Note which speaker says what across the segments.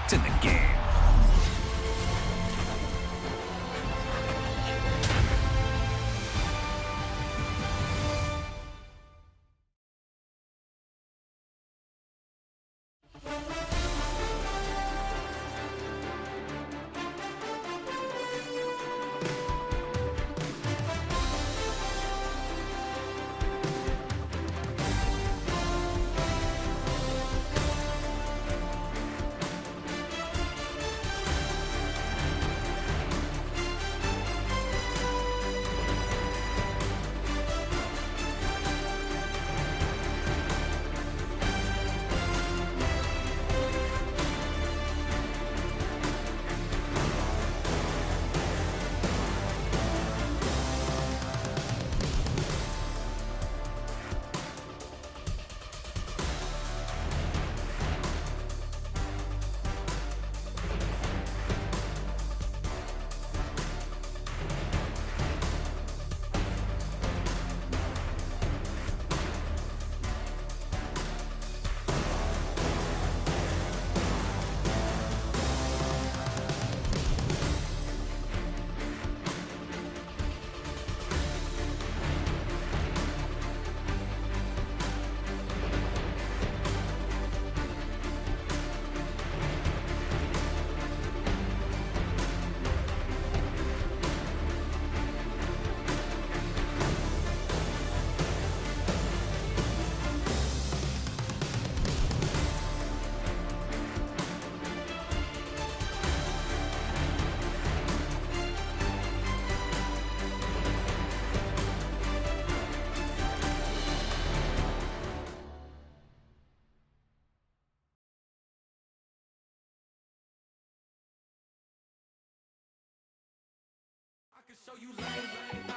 Speaker 1: locked in the game.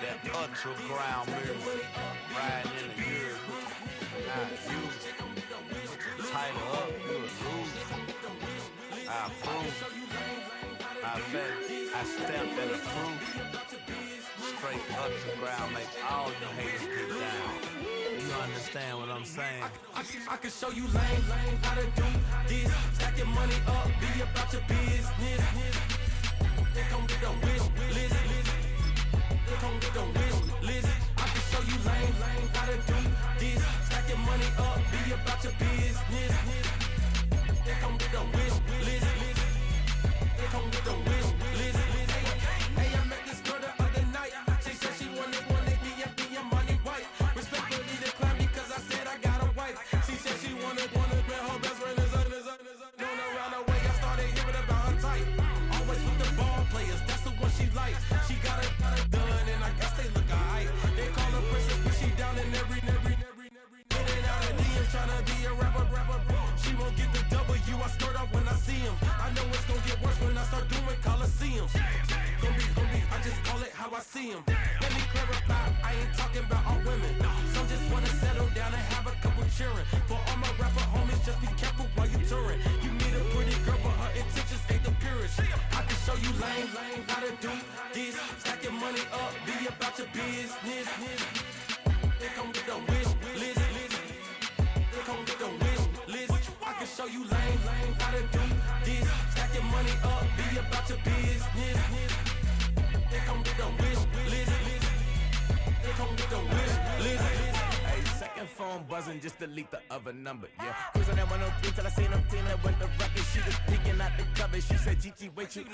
Speaker 2: That ultra ground music, riding in the years, not used. Tighten up, you a loser. I approve. I bet I stamped and approved. Straight ultra ground make all you haters get down. You understand what I'm saying?
Speaker 3: I can show you lame, how to do this. Stack your money up, be about your business. They gon' get a wish list. They gon' get a wish list. I can show you lame, how to do this. Stack your money up, be about your business. They gon' get a wish list. They gon' get a wish list. Hey, I met this girl the other night. She said she wanted be a money white. Respectfully declined because I said I got a wife. She said she wanted man, her best friend is known around the way. I started hearing about her type. Always with the ball players, that's the one she likes. She got it done, and I guess they look alright. They call her princess, but she down in every. In and out of DMs, tryna be a rapper. She won't get the W, I skirt off when I see him. I know it's gonna get worse when I start doing Coliseums. Gonna be, I just call it how I see him. Let me clarify, I ain't talking about all women. Some just wanna settle down and have a couple cheering. For all my rapper homies, just be careful while you touring. You meet a pretty girl, but her intentions ain't the purest. I can show you lame, how to do this. Stack your money up, be about your business. They gon' get a wish list. They gon' get a wish list. I can show you lame, how to do this. Stack your money up, be about your business. They gon' get a wish list. They gon' get a wish list.
Speaker 2: Hey, second phone buzzing, just delete the other number, yeah. Cruising at 103 till I seen them team that went the record. She was peeking out the cover. She said, Gigi, wait, you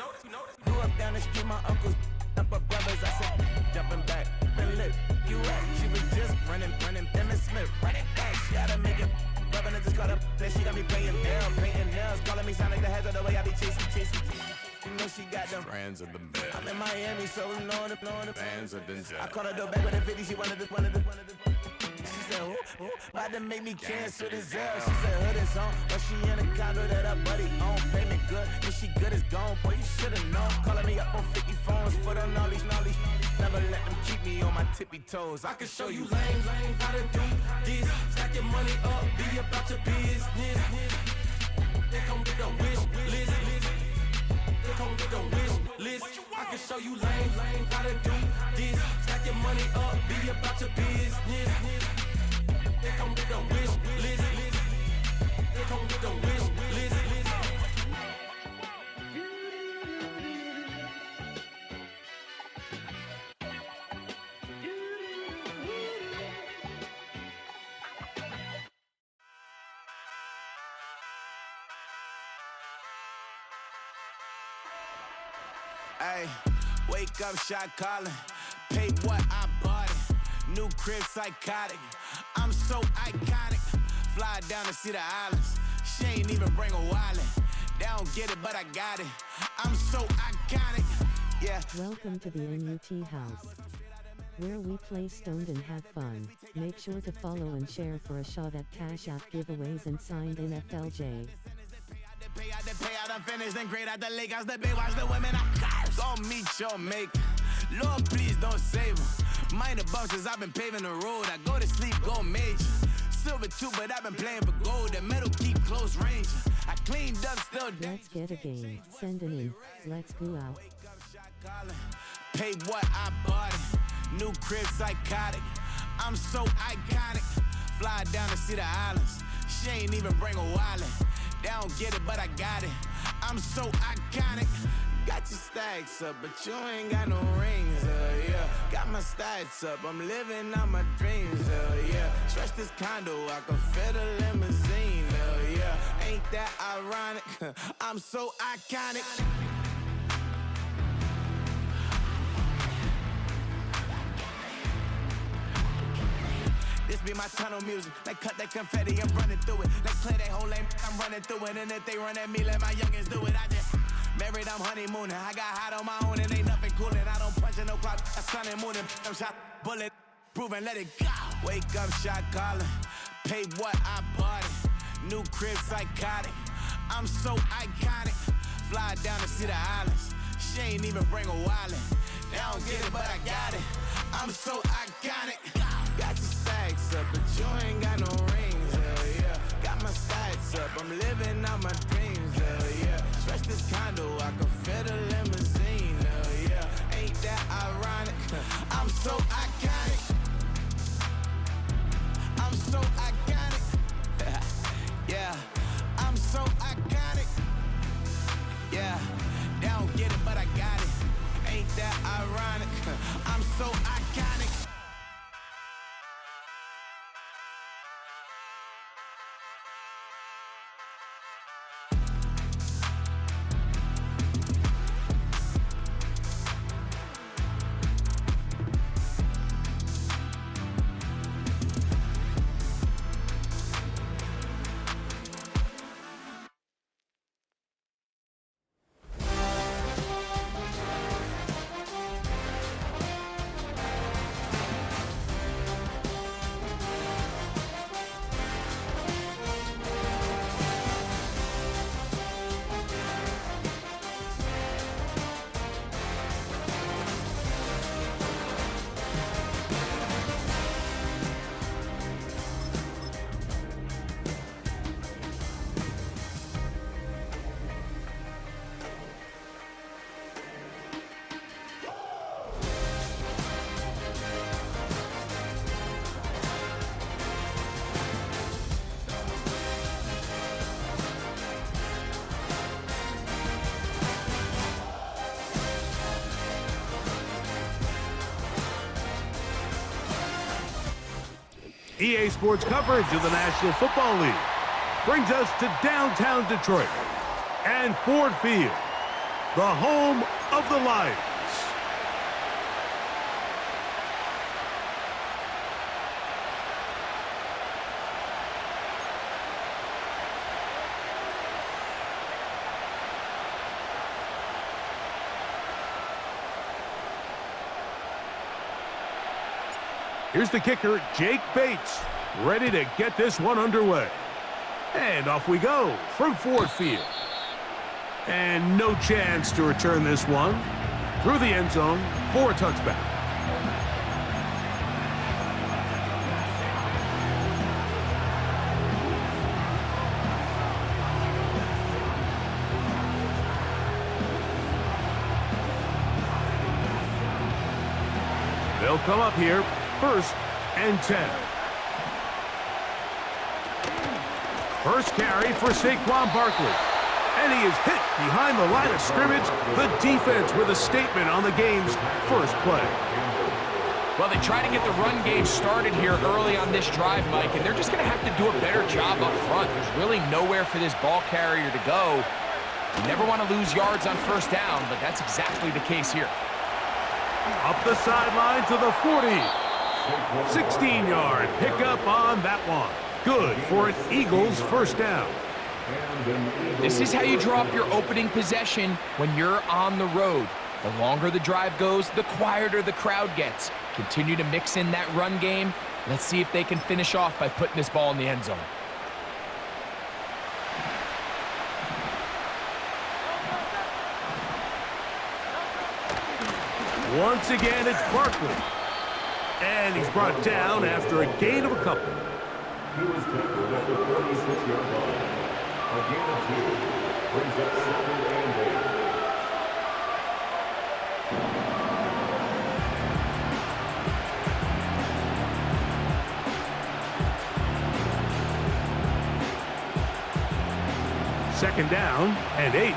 Speaker 2: grew up down the street, my uncles up her brothers. I said, jumping back, been lit. You at? She was just running. Emmett Smith, running back. She gotta make it. Rubbing it, just caught up. Then she got me paying down, painting nails, calling me sound like the heads of the way I be chasing. You know she got them
Speaker 4: Brands of the bed.
Speaker 2: I'm in Miami, so knowing the
Speaker 4: Bands of the jet.
Speaker 2: I caught her door back with a 50, she wanted the. She said, who? About to make me cancel this L. She said, hood is on, but she in a condo that her buddy own. Payment good, and she good as gone. Boy, you should've known. Calling me up on 50 phones, foot on all these. Never let them keep me on my tippy toes.
Speaker 3: I can show you lame, how to do this. Stack your money up, be about your business. They gon' get a wish list. They gon' get a wish list. I can show you lame, how to do this. Stack your money up, be about your business. They gon' get a wish list. They gon' get a wish list.
Speaker 2: Ay, wake up, shot calling. Pay what I bought it. New crib, psychotic. I'm so iconic. Fly down to see the islands. She ain't even bring a wallet. They don't get it, but I got it. I'm so iconic. Yeah.
Speaker 1: Welcome to the NUT house, where we play stoned and have fun. Make sure to follow and share for a shot at Cash App giveaways and signed NFLJ.
Speaker 2: Pay out, I'm finished and great at the lake. How's the bay, watch the women, I curse. Go meet your maker. Lord, please don't save them. Minor bumps as I've been paving the road. I go to sleep, go major. Silver too, but I've been playing for gold. The metal keep close range. I cleaned up, still dead.
Speaker 1: Let's get a game. Send an in. Let's go out.
Speaker 2: Pay what I bought it. New crib, psychotic. I'm so iconic. Fly down to see the islands. She ain't even bring a wallet. They don't get it, but I got it. I'm so iconic. Got your stacks up, but you ain't got no rings, yeah. Got my stats up, I'm living out my dreams, yeah. Stretch this condo, I can fit a limousine, yeah. Ain't that ironic? I'm so iconic. This be my tunnel music. Like cut that confetti, I'm running through it. Like clear that whole lane, I'm running through it. And if they run at me, let my youngins do it. I just married, I'm honeymooning. I got hot on my own and ain't nothing coolin'. I don't punch in no clock, I sun and moonin'. I'm shot, bullet, proven, let it go. Wake up, shot calling. Pay what I bought it. New crib, psychotic. I'm so iconic. Fly down to see the islands. She ain't even bring a wallet. They don't get it, but I got it. I'm so iconic. Got your stacks up, but you ain't got no rings, yeah. Got my stats up, I'm living out my dreams, yeah. Stretch this condo, I can fit a limousine, yeah. Ain't that ironic? I'm so iconic. I'm so iconic. Yeah, I'm so iconic. Yeah, they don't get it, but I got it. Ain't that ironic? I'm so iconic.
Speaker 4: EA Sports coverage of the National Football League brings us to downtown Detroit and Ford Field, the home of the Lions. Here's the kicker, Jake Bates, ready to get this one underway. And off we go from Ford Field. And no chance to return this one through the end zone for a touchback. They'll come up here. 1st and 10. First carry for Saquon Barkley. And he is hit behind the line of scrimmage. The defense with a statement on the game's first play.
Speaker 5: Well, they try to get the run game started here early on this drive, Mike, and they're just going to have to do a better job up front. There's really nowhere for this ball carrier to go. You never want to lose yards on first down, but that's exactly the case here.
Speaker 4: Up the sideline to the 40. 16-yard pickup on that one. Good for an Eagles first down.
Speaker 5: This is how you draw up your opening possession when you're on the road. The longer the drive goes, the quieter the crowd gets. Continue to mix in that run game. Let's see if they can finish off by putting this ball in the end zone.
Speaker 4: Once again, it's Barkley. And he's brought down after a gain of a couple.
Speaker 6: He was tackled at the 46-yard line. A gain of 2 brings up 2nd and 8.
Speaker 4: Second down and 8.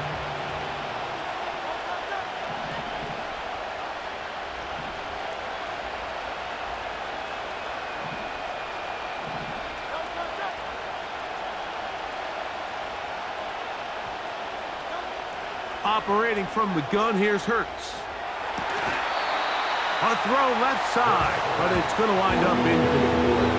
Speaker 4: Operating from the gun, here's Hurts. A throw left side, but it's going to wind up incomplete.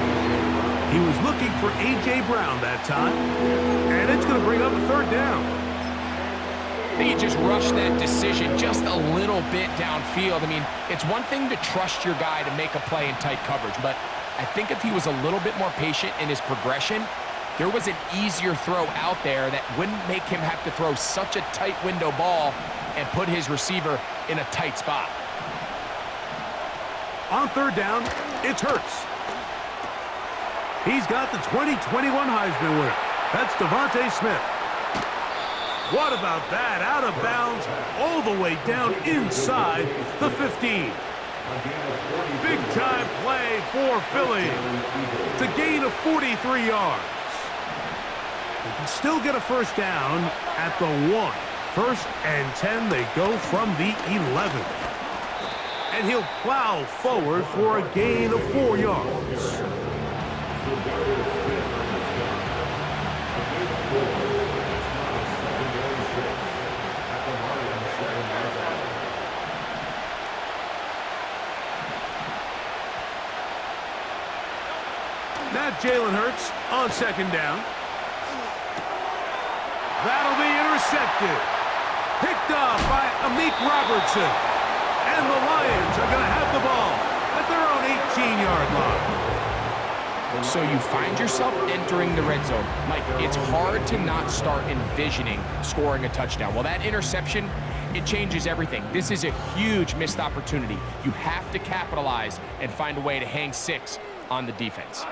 Speaker 4: He was looking for A.J. Brown that time, and it's going to bring up a third down.
Speaker 5: I think he just rushed that decision just a little bit downfield. I mean, it's one thing to trust your guy to make a play in tight coverage, but I think if he was a little bit more patient in his progression, there was an easier throw out there that wouldn't make him have to throw such a tight window ball and put his receiver in a tight spot.
Speaker 4: On third down, it's Hurts. He's got the 2021 Heisman winner. That's Devontae Smith. What about that? Out of bounds, all the way down inside the 15. Big-time play for Philly to gain of 43 yards. They can still get a first down at the 1. 1st and 10, they go from the 11. And he'll plow forward for a gain of 4 yards. Now Jalen Hurts on second down. That'll be intercepted. Picked off by Amik Robertson. And the Lions are going to have the ball at their own 18-yard line.
Speaker 5: So you find yourself entering the red zone. Mike, it's hard to not start envisioning scoring a touchdown. Well, that interception, it changes everything. This is a huge missed opportunity. You have to capitalize and find a way to hang 6 on the defense.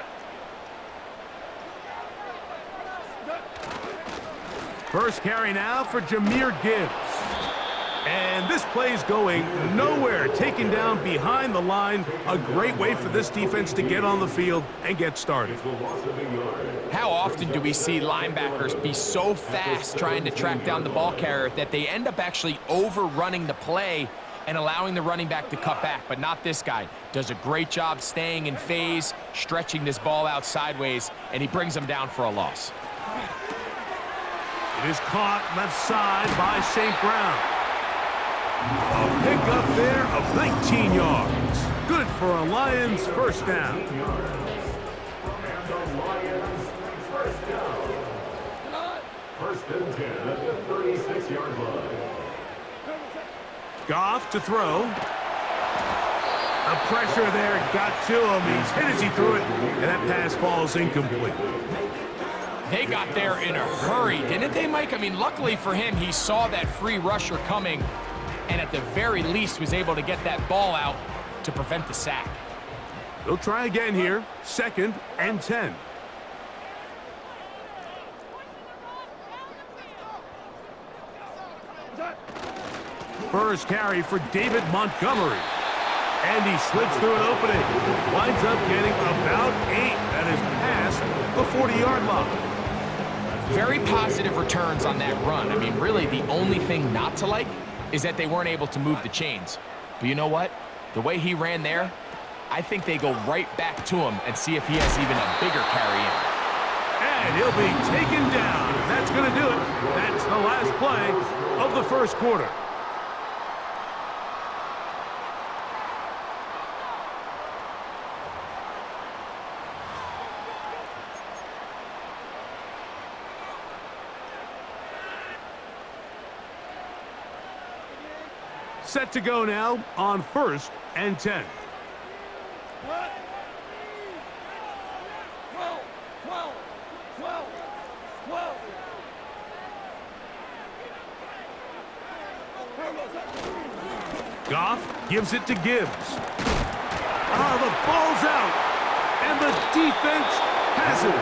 Speaker 4: First carry now for Jahmyr Gibbs. And this play's going nowhere. Taken down behind the line. A great way for this defense to get on the field and get started.
Speaker 5: How often do we see linebackers be so fast trying to track down the ball carrier that they end up actually overrunning the play and allowing the running back to cut back? But not this guy. Does a great job staying in phase, stretching this ball out sideways, and he brings them down for a loss.
Speaker 4: It is caught left side by St. Brown. A pickup there of 19 yards. Good for a Lions first down.
Speaker 6: First and 10 at the 36-yard line.
Speaker 4: Goff to throw. The pressure there got to him. He's hit as he threw it, and that pass falls incomplete.
Speaker 5: They got there in a hurry, didn't they, Mike? I mean, luckily for him, he saw that free rusher coming and at the very least was able to get that ball out to prevent the sack.
Speaker 4: They'll try again here. 2nd and 10. First carry for David Montgomery. And he slips through an opening. Winds up getting about 8. That is past the 40-yard line.
Speaker 5: Very positive returns on that run. I mean, really, the only thing not to like is that they weren't able to move the chains. But you know what? The way he ran there, I think they go right back to him and see if he has even a bigger carry in.
Speaker 4: And he'll be taken down. That's going to do it. That's the last play of the first quarter. Set to go now on 1st and 10. Goff gives it to Gibbs. The ball's out, and the defense has it.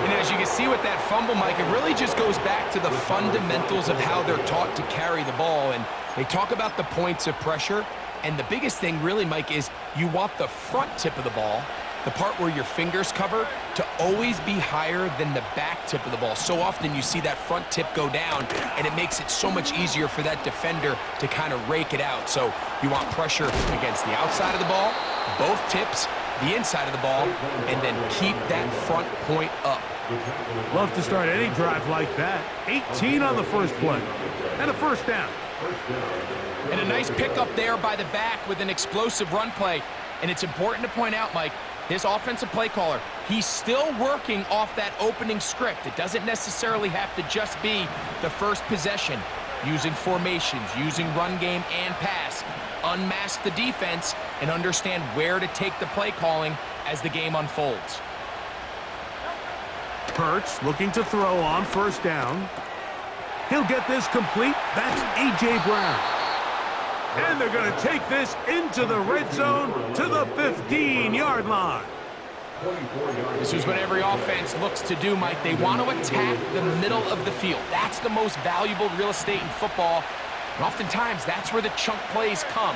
Speaker 5: And as you can see with that fumble, Mike, it really just goes back to the fundamentals of how they're taught to carry the ball. And they talk about the points of pressure. And the biggest thing really, Mike, is you want the front tip of the ball, the part where your fingers cover, to always be higher than the back tip of the ball. So often you see that front tip go down, and it makes it so much easier for that defender to kind of rake it out. So you want pressure against the outside of the ball, both tips, the inside of the ball, and then keep that front point up.
Speaker 4: Love to start any drive like that. 18 on the first play, and a first down.
Speaker 5: And a nice pickup there by the back with an explosive run play. And it's important to point out, Mike, this offensive play caller, he's still working off that opening script. It doesn't necessarily have to just be the first possession. Using formations, using run game and pass. Unmask the defense and understand where to take the play calling as the game unfolds.
Speaker 4: Hurts looking to throw on first down. He'll get this complete. That's A.J. Brown. And they're going to take this into the red zone to the 15-yard line.
Speaker 5: This is what every offense looks to do, Mike. They want to attack the middle of the field. That's the most valuable real estate in football. And oftentimes, that's where the chunk plays come.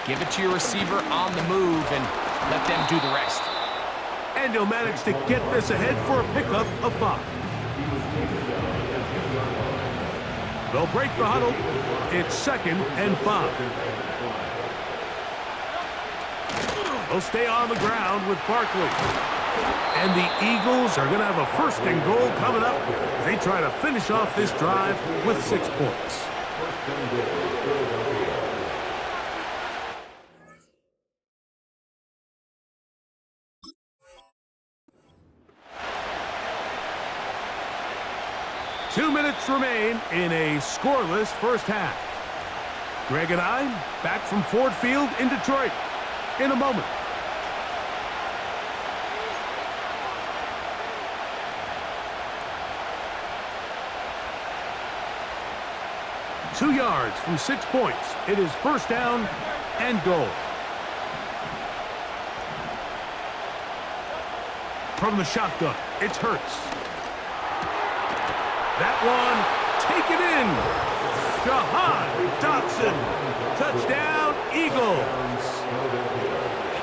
Speaker 5: Give it to your receiver on the move and let them do the rest.
Speaker 4: And he'll manage to get this ahead for a pickup of 5. They'll break the huddle. It's 2nd and 5. They'll stay on the ground with Barkley. And the Eagles are going to have a 1st and goal coming up. They try to finish off this drive with 6 points. Two minutes remain in a scoreless first half. Greg and I back from Ford Field in Detroit in a moment. Two yards from 6 points. It is first down and goal. From the shotgun, it's Hurts. That one taken in. Jahan Dotson. Touchdown, Eagles.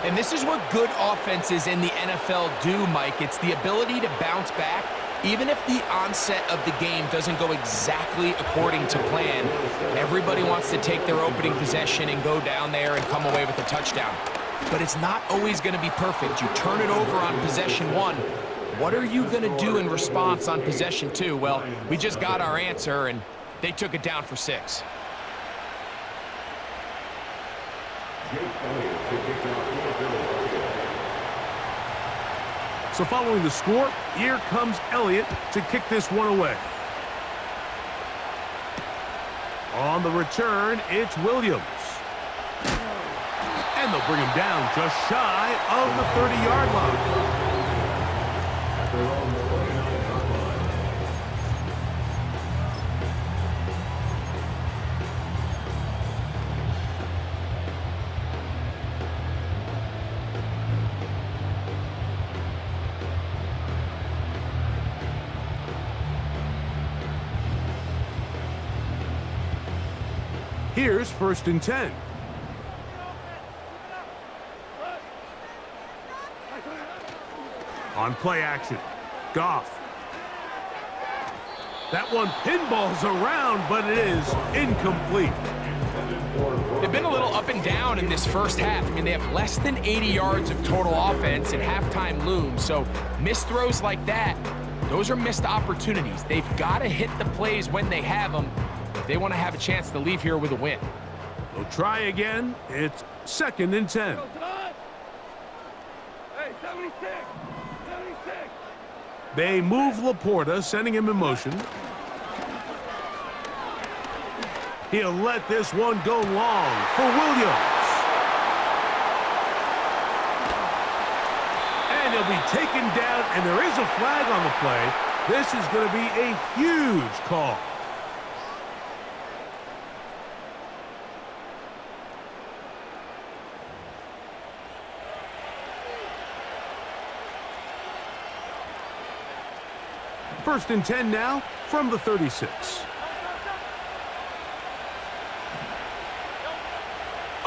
Speaker 5: And this is what good offenses in the NFL do, Mike. It's the ability to bounce back. Even if the onset of the game doesn't go exactly according to plan, everybody wants to take their opening possession and go down there and come away with a touchdown. But it's not always going to be perfect. You turn it over on possession 1. What are you going to do in response on possession 2? Well, we just got our answer, and they took it down for 6.
Speaker 4: So following the score, here comes Elliott to kick this one away. On the return, it's Williams. And they'll bring him down just shy of the 30-yard line. Here's 1st and 10. On play action, Goff. That one pinballs around, but it is incomplete.
Speaker 5: They've been a little up and down in this first half. I mean, they have less than 80 yards of total offense, and halftime looms. So missed throws like that Those are missed opportunities. They've got to hit the plays when they have them if they want to have a chance to leave here with a win.
Speaker 4: They'll try again. It's 2nd and 10.
Speaker 3: Hey, 76! 76!
Speaker 4: They move Laporta, sending him in motion. He'll let this one go long for Williams. And he'll be taken down, and there is a flag on the play. This is going to be a huge call. First and 10 now from the 36.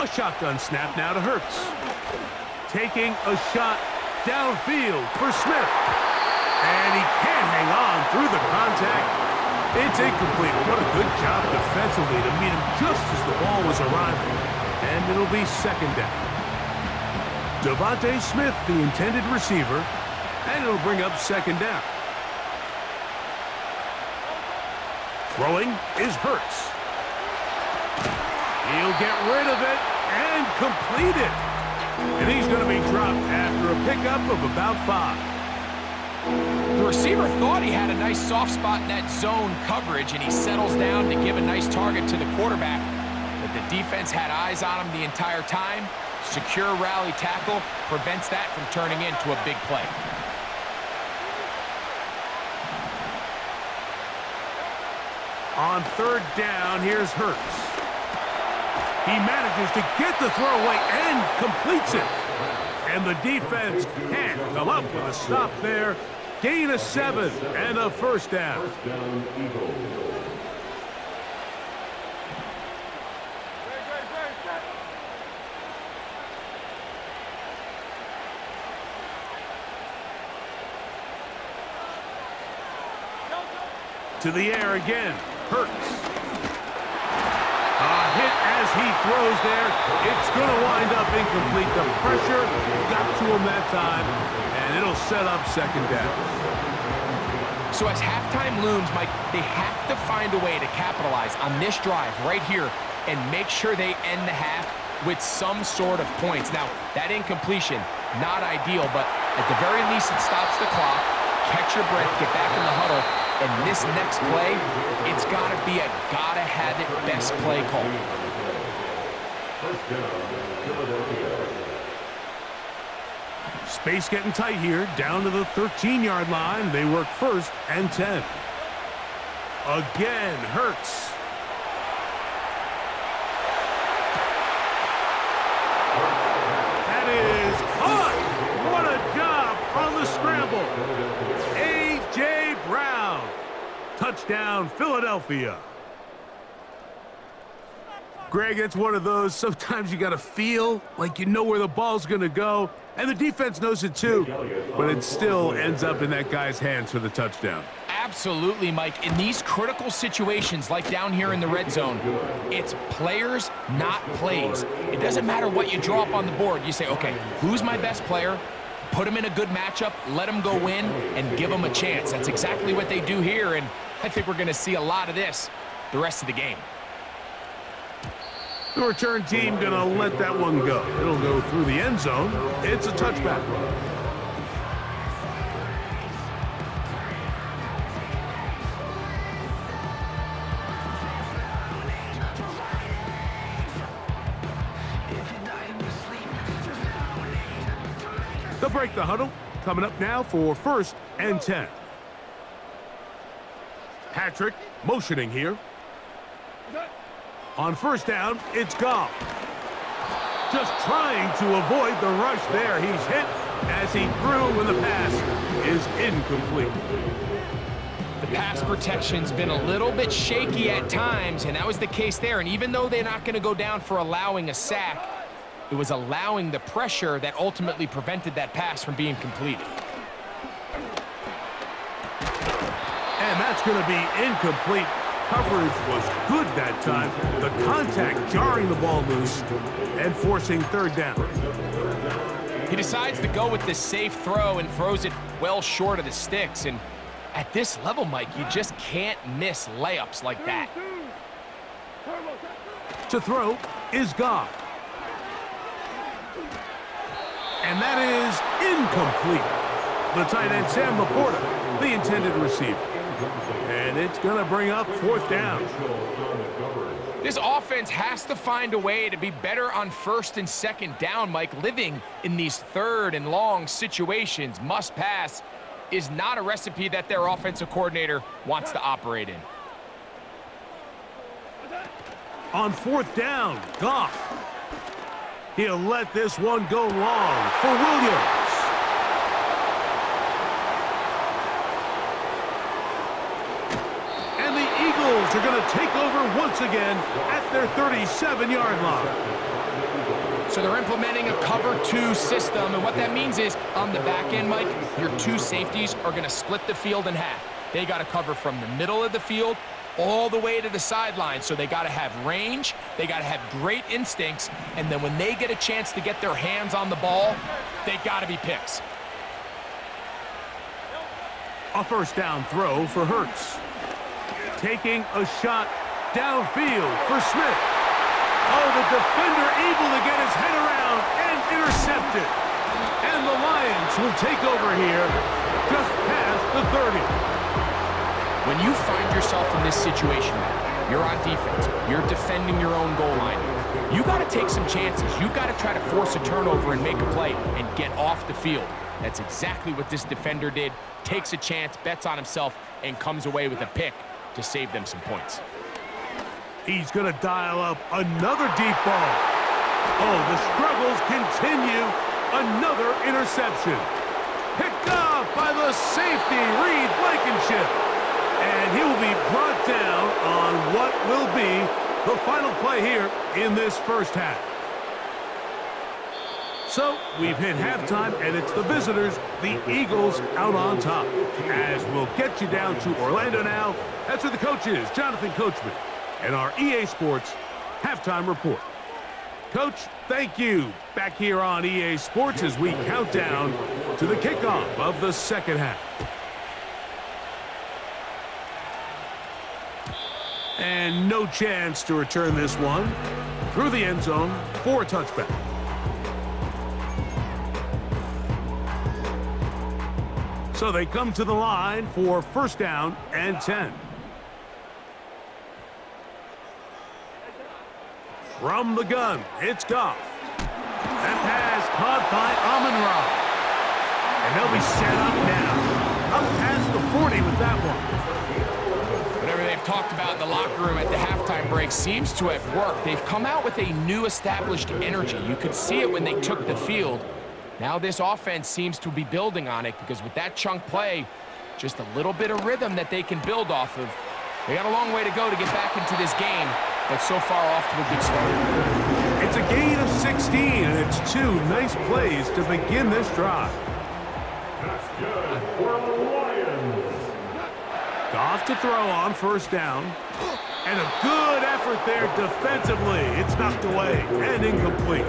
Speaker 4: A shotgun snap now to Hurts. Taking a shot downfield for Smith. And he can't hang on through the contact. It's incomplete. What a good job defensively to meet him just as the ball was arriving. And it'll be 2nd down. Devontae Smith, the intended receiver, and it'll bring up 2nd down. Throwing is Hurts. He'll get rid of it and complete it. And he's going to be dropped after a pickup of about 5.
Speaker 5: The receiver thought he had a nice soft spot in that zone coverage, and he settles down to give a nice target to the quarterback. But the defense had eyes on him the entire time. Secure rally tackle prevents that from turning into a big play.
Speaker 4: On 3rd down, here's Hurts. He manages to get the throwaway and completes it. And the defense can't come up with a stop there. Gain of 7 and a 1st down.
Speaker 6: First down, Eagles.
Speaker 4: To the air again. Hurts. A hit as he throws there. It's going to wind up incomplete. The pressure got to him that time, and it'll set up 2nd down.
Speaker 5: So as halftime looms, Mike, they have to find a way to capitalize on this drive right here and make sure they end the half with some sort of points. Now, that incompletion, not ideal, but at the very least it stops the clock. Catch your breath, get back in the huddle. And this next play, it's got to be a gotta-have-it best play call.
Speaker 6: First down, Philadelphia.
Speaker 4: Space getting tight here, down to the 13-yard line. They work 1st and 10. Again, Hurts. That is caught. What a job on the scramble. A.J. Brown. Touchdown, Philadelphia. Greg, it's one of those, sometimes you got to feel like you know where the ball's going to go, and the defense knows it too, but it still ends up in that guy's hands for the touchdown.
Speaker 5: Absolutely, Mike. In these critical situations, like down here in the red zone, it's players, not plays. It doesn't matter what you draw up on the board. You say, okay, who's my best player? Put him in a good matchup, let him go win, and give him a chance. That's exactly what they do here, and I think we're going to see a lot of this the rest of the game.
Speaker 4: The return team going to let that one go. It'll go through the end zone. It's a touchback. They'll break the huddle. Coming up now for 1st and 10. Patrick motioning here. On 1st down, it's Goff. Just trying to avoid the rush there. He's hit as he threw when the pass is incomplete.
Speaker 5: The pass protection's been a little bit shaky at times, and that was the case there. And even though they're not going to go down for allowing a sack, it was allowing the pressure that ultimately prevented that pass from being completed.
Speaker 4: And that's going to be incomplete. Coverage was good that time. The contact jarring the ball loose and forcing 3rd down.
Speaker 5: He decides to go with this safe throw and throws it well short of the sticks. And At this level, Mike, you just can't miss layups like that.
Speaker 4: To throw is Goff. And that is incomplete. The tight end, Sam Laporta, the intended receiver. And it's going to bring up 4th down.
Speaker 5: This offense has to find a way to be better on 1st and 2nd down, Mike. Living in these 3rd and long situations, must pass, is not a recipe that their offensive coordinator wants to operate in.
Speaker 4: On 4th down, Goff. He'll let this one go long for Williams. And the Eagles are going to take over once again at their 37-yard line.
Speaker 5: So they're implementing a cover 2 system, and what that means is on the back end, Mike, your 2 safeties are going to split the field in half. They got to cover from the middle of the field all the way to the sideline, so they got to have range, they got to have great instincts, and then when they get a chance to get their hands on the ball, they got to be picks.
Speaker 4: A 1st down throw for Hurts. Taking a shot downfield for Smith. Oh, the defender able to get his head around and intercept it. And the Lions will take over here just past the 30.
Speaker 5: When you find yourself in this situation, man, you're on defense, you're defending your own goal line, you got to take some chances. You got to try to force a turnover and make a play and get off the field. That's exactly what this defender did. Takes a chance, bets on himself, and comes away with a pick to save them some points.
Speaker 4: He's going to dial up another deep ball. Oh, the struggles continue. Another interception. Picked off by the safety, Reed Blankenship. And he will be brought down on what will be the final play here in this 1st half. So we've hit halftime, and it's the visitors, the Eagles, out on top. As we'll get you down to Orlando now, that's with the coaches, Jonathan Coachman, and our EA Sports halftime report. Coach, thank you. Back here on EA Sports as we count down to the kickoff of the 2nd half. And no chance to return this one through the end zone for a touchback. So they come to the line for 1st down and 10. From the gun, it's Goff. That pass caught by Amon-Ra. And they'll be set up now. Up past the 40 with that one.
Speaker 5: Whatever they've talked about in the locker room at the halftime break seems to have worked. They've come out with a new established energy. You could see it when they took the field. Now this offense seems to be building on it because with that chunk play, just a little bit of rhythm that they can build off of. They got a long way to go to get back into this game, but so far off to a good start.
Speaker 4: It's a gain of 16, and it's 2 nice plays to begin this drive.
Speaker 6: That's good for the Lions.
Speaker 4: Goff to throw on 1st down. And a good effort there defensively. It's knocked away and incomplete.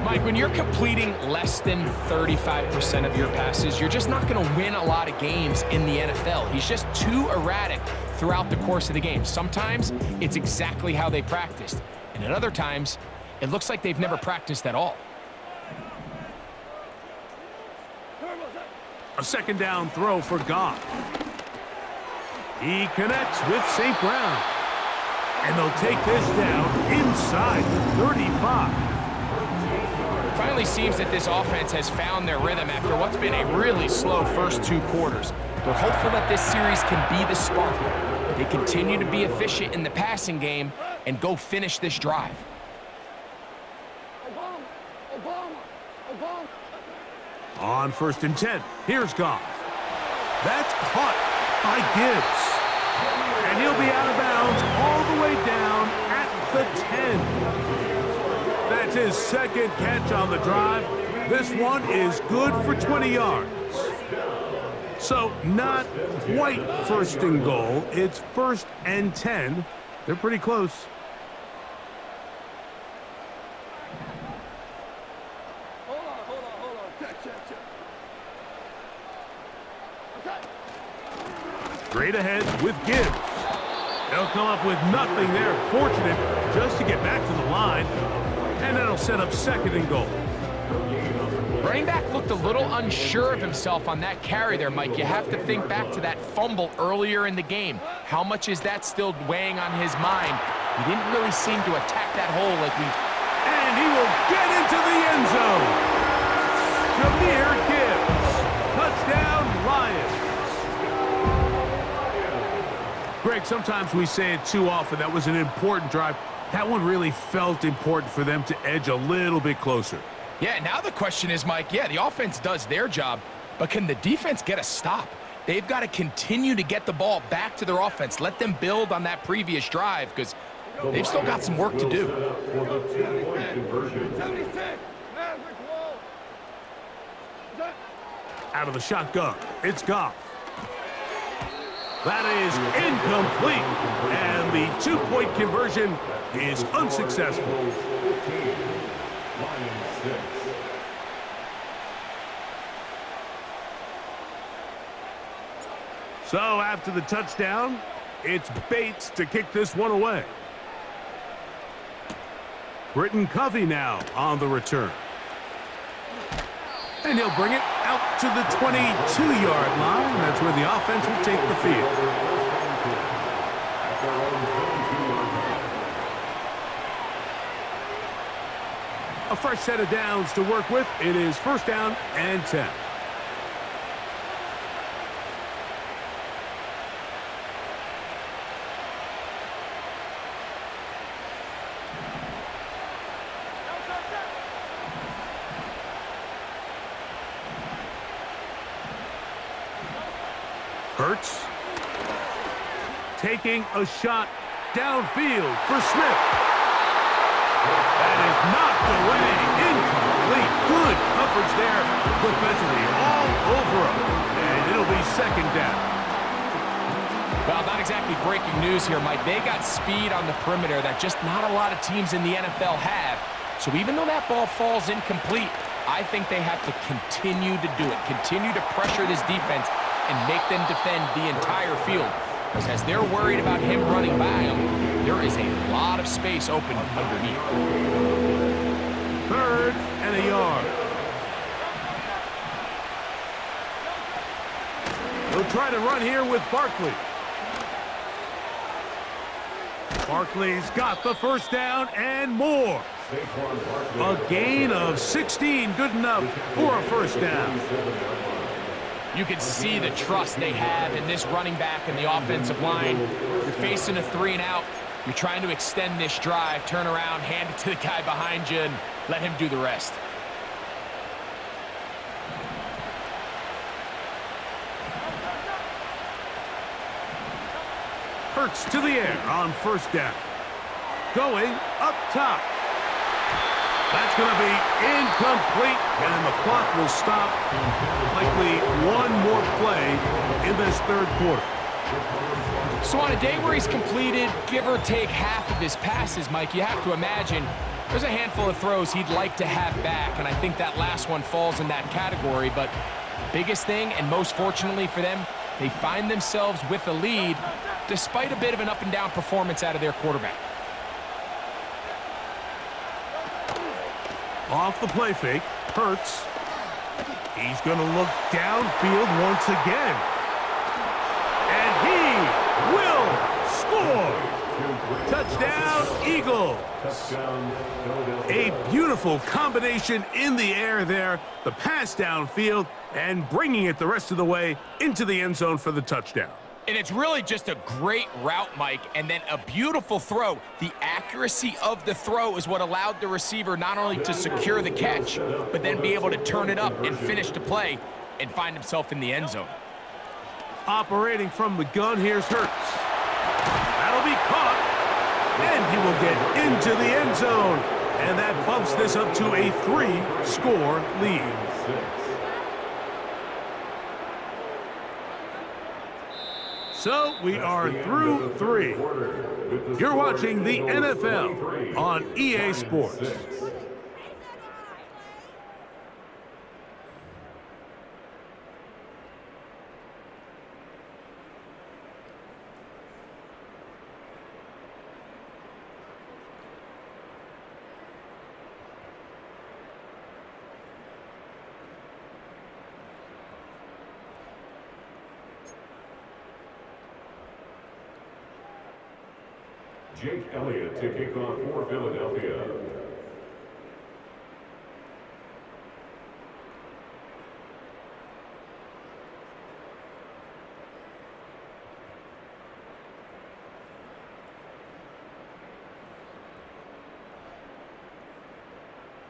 Speaker 5: Mike, when you're completing less than 35% of your passes, you're just not going to win a lot of games in the NFL. He's just too erratic throughout the course of the game. Sometimes it's exactly how they practiced, and at other times, it looks like they've never practiced at all.
Speaker 4: A 2nd down throw for Goff. He connects with St. Brown. And they'll take this down inside the 35.
Speaker 5: Finally seems that this offense has found their rhythm after what's been a really slow first 2 quarters. They're hopeful that this series can be the spark. They continue to be efficient in the passing game and go finish this drive.
Speaker 4: On 1st and 10, here's Goff. That's caught by Gibbs. And he'll be out of bounds all the way down at the 10. That's his 2nd catch on the drive. This one is good for 20 yards. So not quite 1st and goal. It's 1st and 10. They're pretty close. Straight ahead with Gibbs. They'll come up with nothing there. Fortunate just to get back to the line. And that'll set up 2nd and goal.
Speaker 5: Running back looked a little unsure of himself on that carry there, Mike. You have to think back to that fumble earlier in the game. How much is that still weighing on his mind? He didn't really seem to attack that hole like we...
Speaker 4: And he will get into the end zone. Jahmyr Gibbs. Touchdown, Lions. Greg, sometimes we say it too often. That was an important drive. That one really felt important for them to edge a little bit closer.
Speaker 5: Yeah, now the question is, Mike, yeah, the offense does their job, but can the defense get a stop? They've got to continue to get the ball back to their offense. Let them build on that previous drive because they've still got some work to do.
Speaker 4: Out of the shotgun, it's Goff. That is incomplete, and the 2-point conversion is unsuccessful. So after the touchdown, it's Bates to kick this one away. Britton Covey now on the return. And he'll bring it out to the 22-yard line. That's where the offense will take the field. A fresh set of downs to work with. It is 1st down and 10. Hurts taking a shot downfield for Smith. That is knocked away, incomplete. Good coverage there defensively, all over him. And it'll be 2nd down.
Speaker 5: Well, not exactly breaking news here, Mike. They got speed on the perimeter that just not a lot of teams in the NFL have. So even though that ball falls incomplete, I think they have to continue to do it. Continue to pressure this defense and make them defend the entire field. Because as they're worried about him running by them, there is a lot of space open underneath.
Speaker 4: 3rd and a yard. He'll try to run here with Barkley. Barkley's got the 1st down and more. A gain of 16, good enough for a 1st down.
Speaker 5: You can see the trust they have in this running back and the offensive line. You're facing a 3-and-out. You're trying to extend this drive, turn around, hand it to the guy behind you, and let him do the rest.
Speaker 4: Hurts to the air on 1st down. Going up top. That's going to be incomplete, and the clock will stop. Likely one more play in this 3rd quarter.
Speaker 5: So on a day where he's completed, give or take half of his passes, Mike, you have to imagine there's a handful of throws he'd like to have back, and I think that last one falls in that category. But the biggest thing, and most fortunately for them, they find themselves with a lead despite a bit of an up-and-down performance out of their quarterback.
Speaker 4: Off the play fake, Hurts. He's going to look downfield once again. And he will score. Touchdown, Eagle. A beautiful combination in the air there. The pass downfield and bringing it the rest of the way into the end zone for the touchdown.
Speaker 5: And it's really just a great route, Mike, and then a beautiful throw. The accuracy of the throw is what allowed the receiver not only to secure the catch, but then be able to turn it up and finish the play and find himself in the end zone.
Speaker 4: Operating from the gun, here's Hurts. That'll be caught, and he will get into the end zone. And that bumps this up to a 3-score lead. So we are through 3. You're watching the NFL on EA Sports.
Speaker 6: Jake Elliott to kick off for Philadelphia.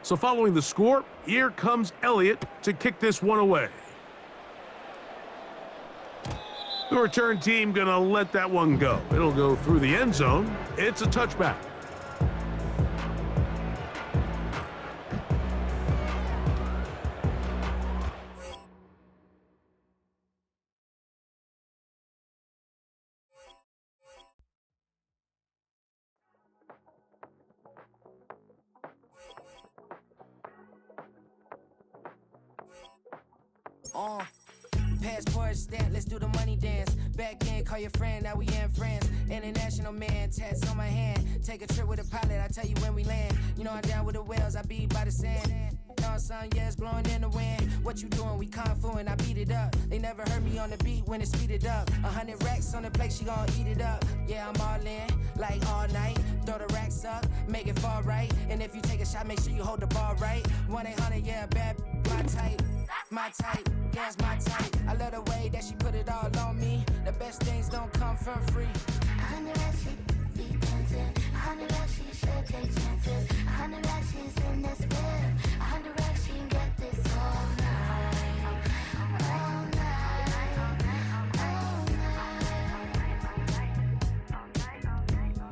Speaker 4: So following the score, here comes Elliott to kick this one away. The return team gonna let that one go. It'll go through the end zone. It's a touchback.
Speaker 7: Passport stamp, let's do the money dance. Back in, call your friend, now we in France. International man, tats on my hand. Take a trip with a pilot, I tell you when we land. You know I'm down with the whales, I be by the sand. On sun, yeah, it's blowing in the wind. What you doing? We kung fu and I beat it up. They never heard me on the beat when it speeded up. 100 racks on the plate, she gon' eat it up. Yeah, I'm all in, like all night. Throw the racks up, make it fall right. And if you take a shot, make sure you hold the ball right. 1-800, yeah, bad, my type. My type, yeah, it's my type. I love the way that she put it all on me. The best things don't come from free.
Speaker 8: 100 racks, she be dancing. 100 racks, she should take chances. 100 racks, she's in this bed. 100 racks, she can get this all night. All night. All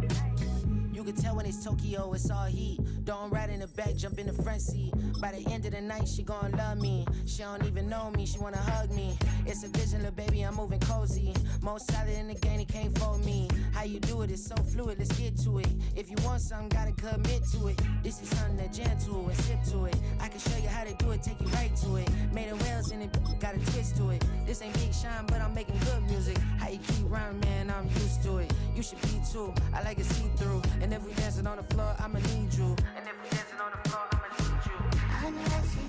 Speaker 8: night.
Speaker 7: You can tell when it's Tokyo, it's all heat. Don't ride in the back, jump in the front seat. By the end of the night, she gon' love me. She don't even know me, she wanna hug me. It's a vision, little baby, I'm moving cozy. Most solid in the game, he can't fold me. How you do it, it's so fluid, let's get to it. If you want something, gotta commit to it. This is something that jam to and sip to it. I can show you how to do it, take you right to it. Made of whales and it got a twist to it. This ain't Big Shine, but I'm making good music. How you keep rhyming, man, I'm used to it. You should be too, I like it see-through. And if we dancing on the floor, I'ma need you. And if we dancing on the floor, I'ma need you.
Speaker 8: 100 racks, she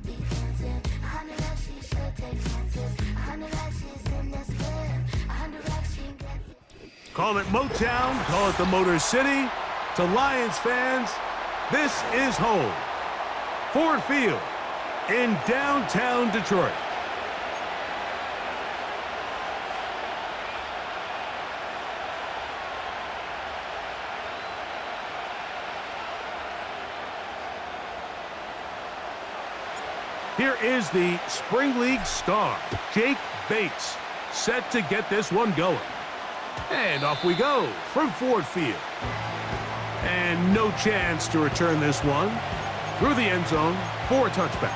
Speaker 8: be dancing. 100 racks, she should take chances. 100 racks, she's in this bed. 100 racks, she can get.
Speaker 4: Call it Motown, call it the Motor City. To Lions fans, this is home. Ford Field in downtown Detroit. Here is the Spring League star, Jake Bates, set to get this one going. And off we go from Ford Field. And no chance to return this one through the end zone for a touchback.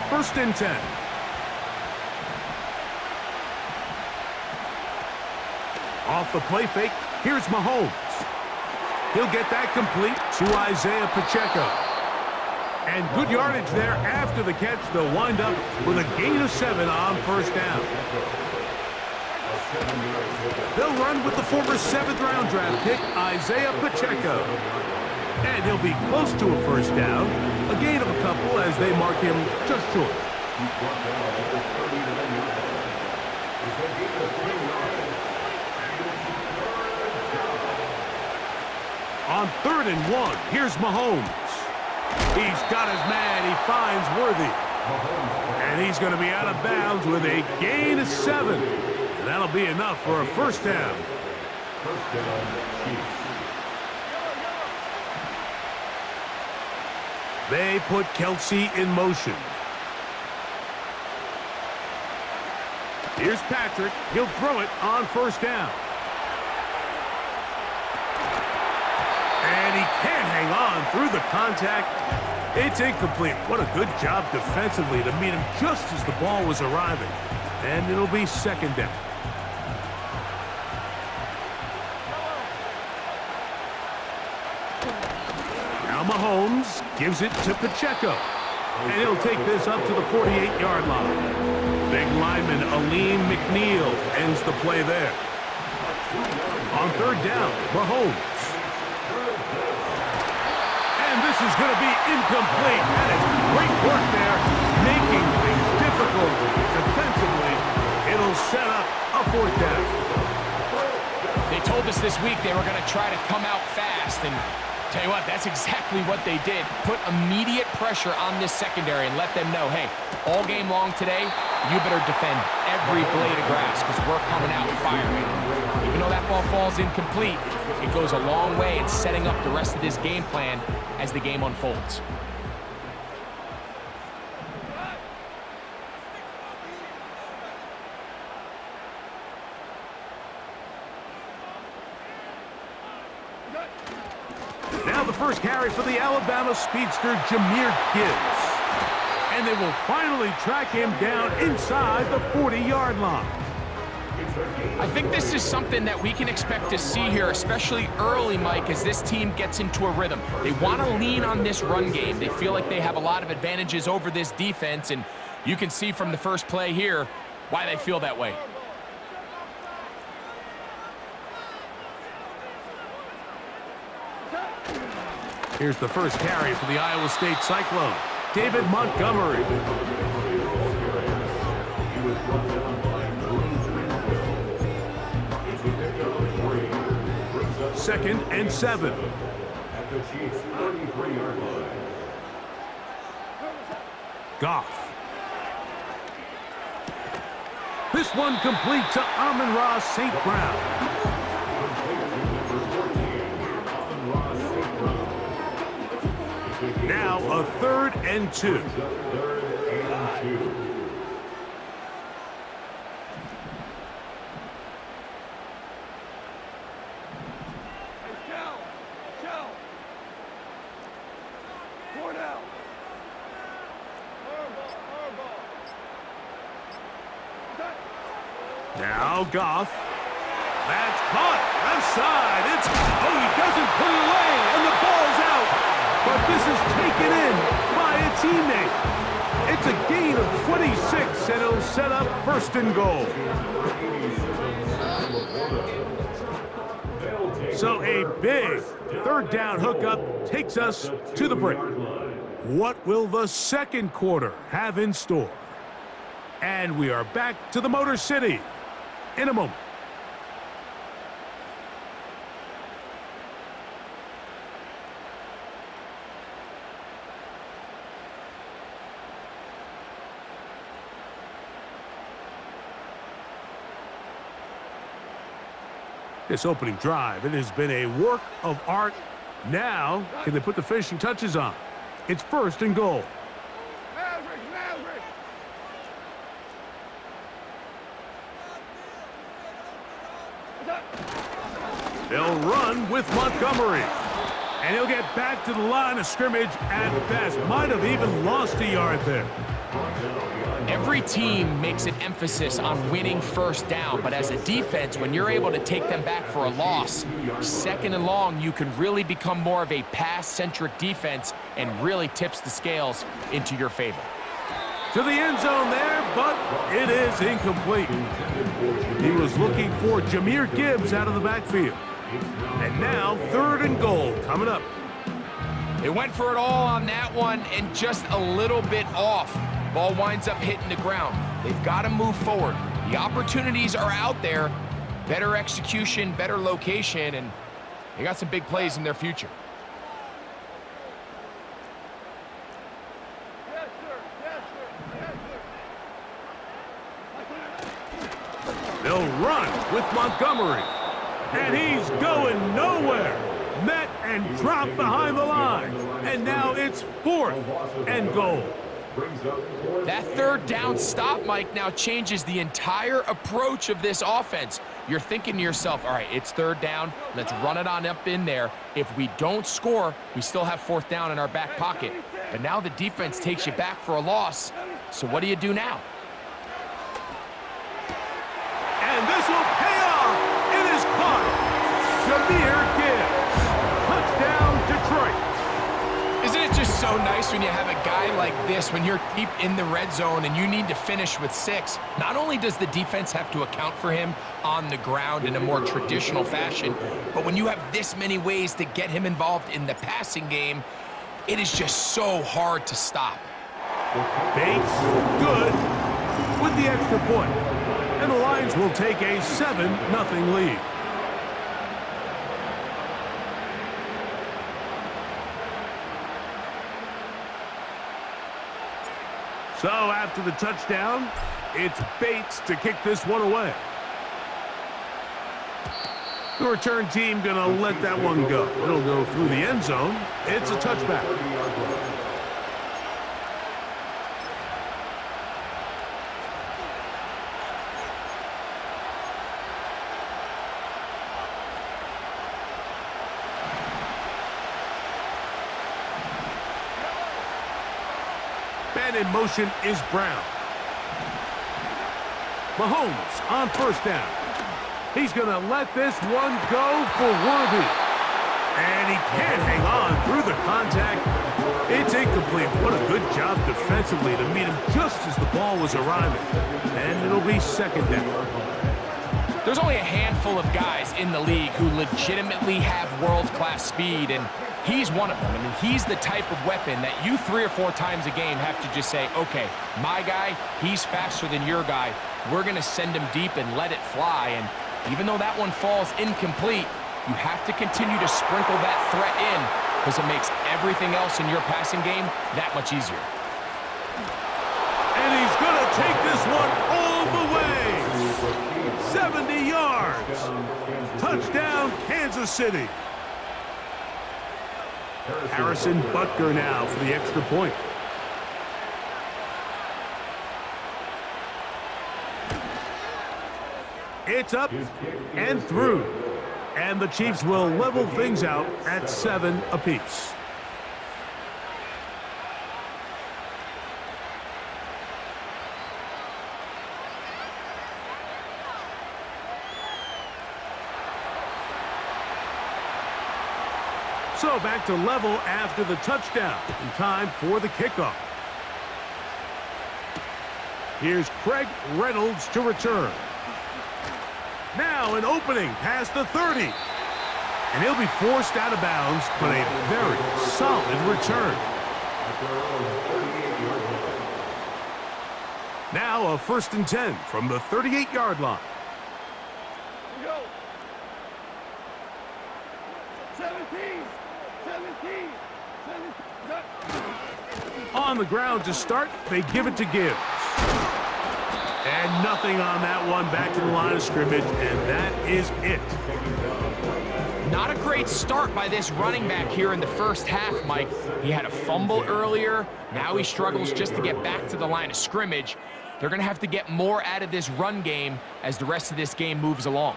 Speaker 4: First and 10. Off the play fake, here's Mahomes. He'll get that complete to Isaiah Pacheco. And good yardage there after the catch. They'll wind up with a gain of 7 on first down. They'll run with the former 7th-round draft pick, Isaiah Pacheco. And he'll be close to a first down. A gain of a couple as they mark him just short. On 3rd and 1, here's Mahomes. He's got his man, he finds Worthy. And he's going to be out of bounds with a gain of 7. And that'll be enough for a first down.
Speaker 6: First down, Chiefs.
Speaker 4: They put Kelsey in motion. Here's Patrick. He'll throw it on first down. And he can't hang on through the contact. It's incomplete. What a good job defensively to meet him just as the ball was arriving. And it'll be second down. Now Mahomes gives it to Pacheco. And he'll take this up to the 48-yard line. Big lineman Aleem McNeil ends the play there. On 3rd down, Mahomes. And this is going to be incomplete. That is great work there, making things difficult defensively. It'll set up a 4th down.
Speaker 5: They told us this week they were going to try to come out fast, and tell you what, that's exactly what they did. Put immediate pressure on this secondary and let them know, hey, all game long today, you better defend every blade of grass because we're coming out firing. Even though that ball falls incomplete, it goes a long way in setting up the rest of this game plan as the game unfolds.
Speaker 4: Now the first carry for the Alabama speedster, Jahmyr Gibbs. And they will finally track him down inside the 40-yard line.
Speaker 5: I think this is something that we can expect to see here, especially early, Mike, as this team gets into a rhythm. They want to lean on this run game. They feel like they have a lot of advantages over this defense, and you can see from the first play here why they feel that way.
Speaker 4: Here's the first carry for the Iowa State Cyclone, David Montgomery. 2nd and 7.
Speaker 6: At the Chiefs' 33-yard line.
Speaker 4: Goff. This one complete to Amon-Ra St. Brown. Now a 3rd and 2.
Speaker 6: 3rd and 2.
Speaker 4: Now Goff. That's caught. Left side. It's, oh, he doesn't put it away, and the ball's out. But this is taken in by a teammate. It's a gain of 26, and it'll set up 1st and goal. So a big 3rd down hookup takes us to the break. What will the 2nd quarter have in store? And we are back to the Motor City in a moment. This opening drive, it has been a work of art. Now, can they put the finishing touches on? It's 1st and goal. They'll run with Montgomery. And he'll get back to the line of scrimmage at best. Might have even lost a yard there.
Speaker 5: Every team makes an emphasis on winning 1st down, but as a defense, when you're able to take them back for a loss, 2nd and long, you can really become more of a pass-centric defense and really tips the scales into your favor.
Speaker 4: To the end zone there, but it is incomplete. He was looking for Jahmyr Gibbs out of the backfield. And now 3rd and goal coming up.
Speaker 5: They went for it all on that one and just a little bit off. Ball winds up hitting the ground. They've got to move forward. The opportunities are out there. Better execution, better location, and they got some big plays in their future.
Speaker 4: They'll run with Montgomery. And he's going nowhere. Met and dropped behind the line. And now it's 4th and goal.
Speaker 5: That 3rd down stop, Mike, now changes the entire approach of this offense. You're thinking to yourself, all right, it's 3rd down. Let's run it on up in there. If we don't score, we still have 4th down in our back pocket. But now the defense takes you back for a loss. So what do you do now?
Speaker 4: And this will pay off. It is caught. Jahmyr Gibbs. Touchdown, Detroit.
Speaker 5: Isn't it just so nice when you have a guy like this, when you're deep in the red zone and you need to finish with 6? Not only does the defense have to account for him on the ground in a more traditional fashion, but when you have this many ways to get him involved in the passing game, it is just so hard to stop.
Speaker 4: Bates, good, with the extra point. And the Lions will take a 7-0 lead. So after the touchdown, it's Bates to kick this one away. The return team going to let that one go. It'll go through the end zone. It's a touchback. And in motion is Brown. Mahomes on first down. He's going to let this one go for Worthy. And he can't hang on through the contact. It's incomplete. What a good job defensively to meet him just as the ball was arriving. And it'll be second down.
Speaker 5: There's only a handful of guys in the league who legitimately have world-class speed, and he's one of them. I mean, he's the type of weapon that you 3 or 4 times a game have to just say, okay, my guy, he's faster than your guy. We're going to send him deep and let it fly. And even though that one falls incomplete, you have to continue to sprinkle that threat in because it makes everything else in your passing game that much easier.
Speaker 4: And he's going to take this one all the way. 70 yards. Touchdown, Kansas City. Harrison Butker now for the extra point. It's up and through. And the Chiefs will level things out at 7 apiece. So back to level after the touchdown. In time for the kickoff. Here's Craig Reynolds to return. Now an opening past the 30. And he'll be forced out of bounds, but a very solid return. Now a 1st and 10 from the 38-yard line. On the ground to start, they give it to Gibbs. And nothing on that one, back to the line of scrimmage, and that is it.
Speaker 5: Not a great start by this running back here in the first half, Mike. He had a fumble earlier. Now he struggles just to get back to the line of scrimmage. They're going to have to get more out of this run game as the rest of this game moves along.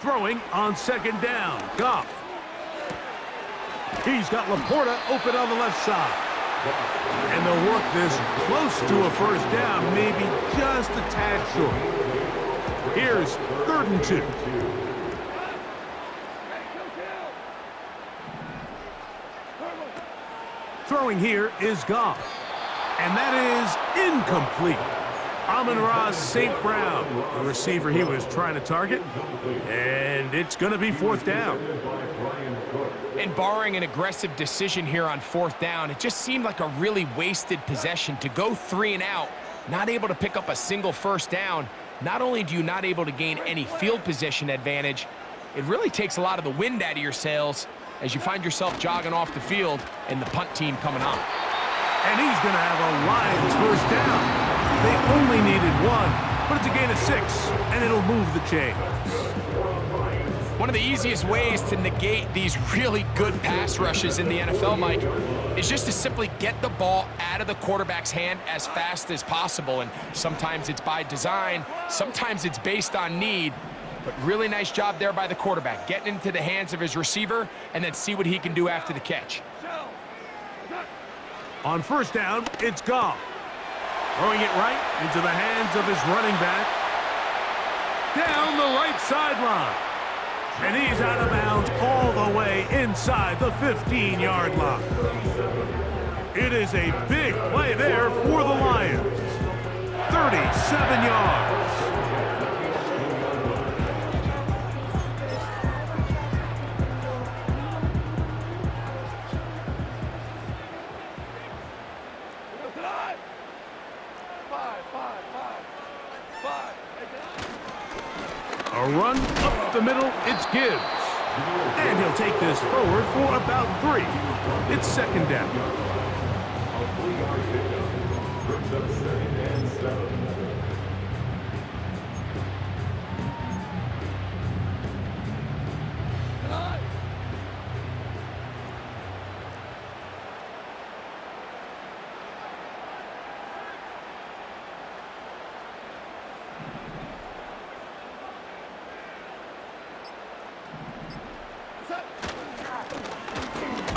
Speaker 4: Throwing on 2nd down, Goff. He's got Laporta open on the left side. And they'll work this close to a 1st down, maybe just a tad short. Here's 3rd and 2. Throwing here is Goff. And that is incomplete. Amon-Ra St. Brown, the receiver he was trying to target, and it's going to be 4th down.
Speaker 5: And barring an aggressive decision here on 4th down, it just seemed like a really wasted possession to go 3 and out, not able to pick up a single 1st down. Not only do you not able to gain any field position advantage, it really takes a lot of the wind out of your sails as you find yourself jogging off the field and the punt team coming on.
Speaker 4: And he's going to have a Lions 1st down. They only needed 1, but it's a gain of 6, and it'll move the chains.
Speaker 5: One of the easiest ways to negate these really good pass rushes in the NFL, Mike, is just to simply get the ball out of the quarterback's hand as fast as possible. And sometimes it's by design, sometimes it's based on need. But really nice job there by the quarterback, getting into the hands of his receiver and then see what he can do after the catch.
Speaker 4: On 1st down, it's Goff. Throwing it right into the hands of his running back. Down the right sideline. And he's out of bounds all the way inside the 15-yard line. It is a big play there for the Lions. 37 yards. A run up the middle, it's Gibbs. And he'll take this forward for about 3. It's second down.
Speaker 6: A 3-yard pickup brings up 2nd and 7.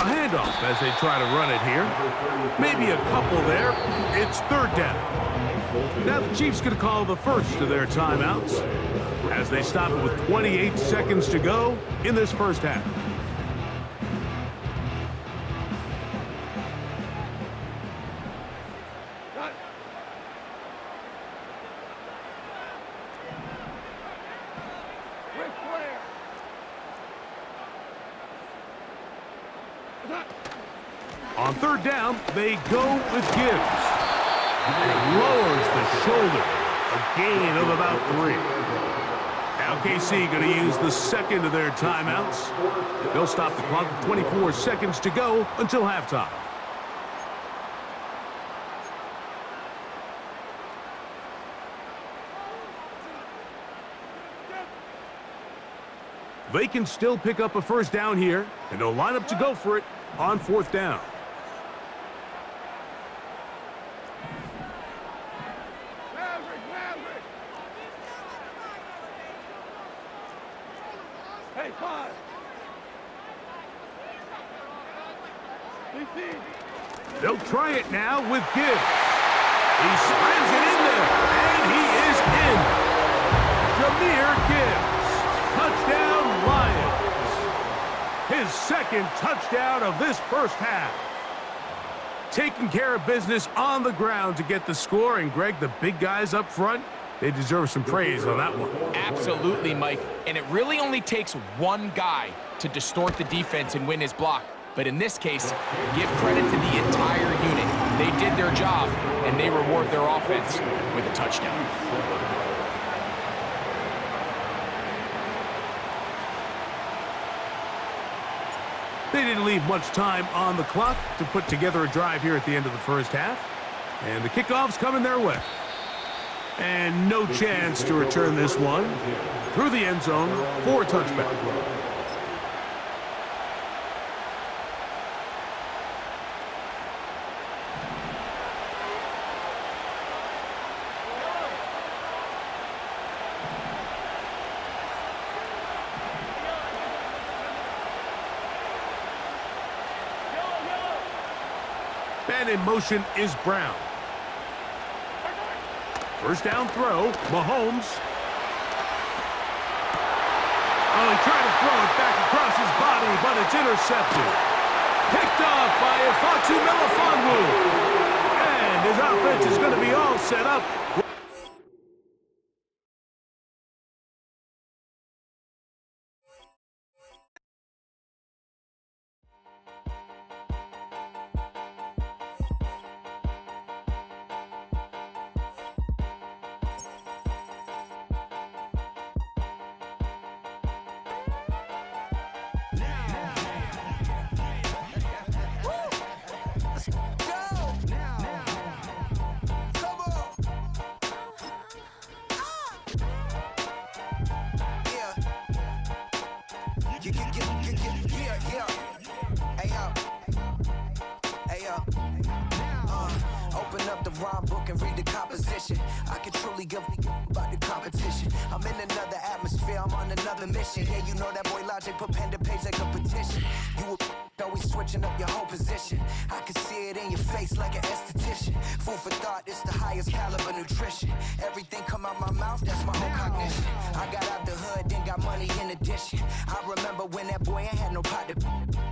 Speaker 4: A handoff as they try to run it here. Maybe a couple there. It's 3rd down. Now the Chiefs going to call the first of their timeouts as they stop it with 28 seconds to go in this first half. On 3rd down, they go with Gibbs. And lowers the shoulder. A gain of about 3. Now KC going to use the second of their timeouts. They'll stop the clock with 24 seconds to go until halftime. They can still pick up a first down here, and they'll line up to go for it on 4th down. They'll try it now with Gibbs. He slams it in there, and he is in. Jahmyr Gibbs. Touchdown, Lions. His 2nd touchdown of this first half. Taking care of business on the ground to get the score, and Greg, the big guys up front, they deserve some praise on that one.
Speaker 5: Absolutely, Mike. And it really only takes one guy to distort the defense and win his block. But in this case, give credit to the entire unit. They did their job, and they reward their offense with a touchdown.
Speaker 4: They didn't leave much time on the clock to put together a drive here at the end of the first half. And the kickoff's coming their way. And no chance to return this one through the end zone for a touchback. And in motion is Brown. First down throw, Mahomes. Oh, he tried to throw it back across his body, but it's intercepted. Picked off by Ifeatu Melifonwu. And his offense is going to be all set up.
Speaker 7: Open up the rhyme book and read the composition. I can truly give about the competition. I'm in another atmosphere, I'm on another mission. Yeah, you know that boy Logic put pen to page like a petition. You always switching up your whole position. I can see it in your face like an esthetician. Food for thought, it's the highest caliber nutrition. Everything come out my mouth, that's my own cognition. I got out the hood, then got money in addition. I remember when that boy ain't had no pot to.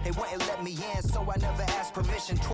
Speaker 7: They wouldn't let me in, so I never asked permission.